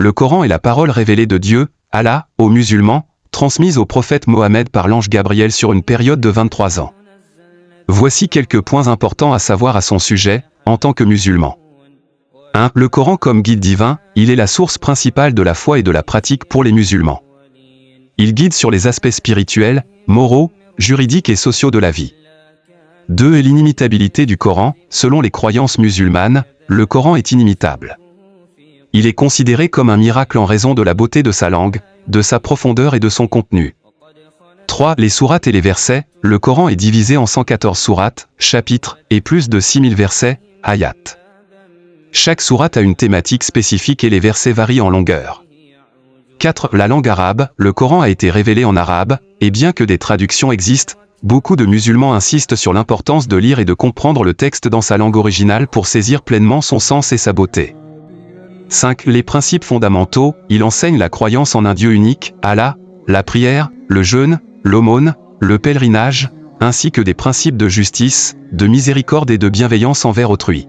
le Coran est la parole révélée de Dieu, Allah, aux musulmans, transmise au prophète Mohammed par l'ange Gabriel sur une période de 23 ans. Voici quelques points importants à savoir à son sujet, en tant que musulman. 1. Le Coran comme guide divin, il est la source principale de la foi et de la pratique pour les musulmans. Il guide sur les aspects spirituels, moraux, juridiques et sociaux de la vie. 2. Et l'inimitabilité du Coran, selon les croyances musulmanes, le Coran est inimitable. Il est considéré comme un miracle en raison de la beauté de sa langue, de sa profondeur et de son contenu. 3. Les sourates et les versets, le Coran est divisé en 114 sourates, chapitres, et plus de 6000 versets, ayat. Chaque sourate a une thématique spécifique et les versets varient en longueur. 4. La langue arabe, le Coran a été révélé en arabe, et bien que des traductions existent, beaucoup de musulmans insistent sur l'importance de lire et de comprendre le texte dans sa langue originale pour saisir pleinement son sens et sa beauté. 5. Les principes fondamentaux, il enseigne la croyance en un Dieu unique, Allah, la prière, le jeûne, l'aumône, le pèlerinage, ainsi que des principes de justice, de miséricorde et de bienveillance envers autrui.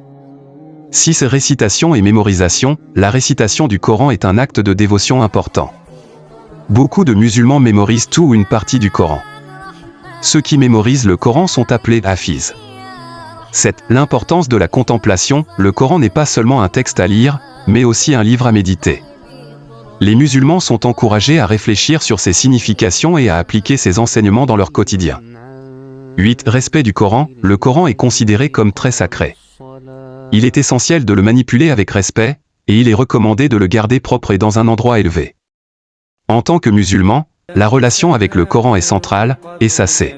6. Récitation et mémorisation, la récitation du Coran est un acte de dévotion important. Beaucoup de musulmans mémorisent tout ou une partie du Coran. Ceux qui mémorisent le Coran sont appelés hafiz. 7. L'importance de la contemplation, le Coran n'est pas seulement un texte à lire, mais aussi un livre à méditer. Les musulmans sont encouragés à réfléchir sur ses significations et à appliquer ses enseignements dans leur quotidien. 8. Respect du Coran, le Coran est considéré comme très sacré. Il est essentiel de le manipuler avec respect, et il est recommandé de le garder propre et dans un endroit élevé. En tant que musulman, la relation avec le Coran est centrale, et ça c'est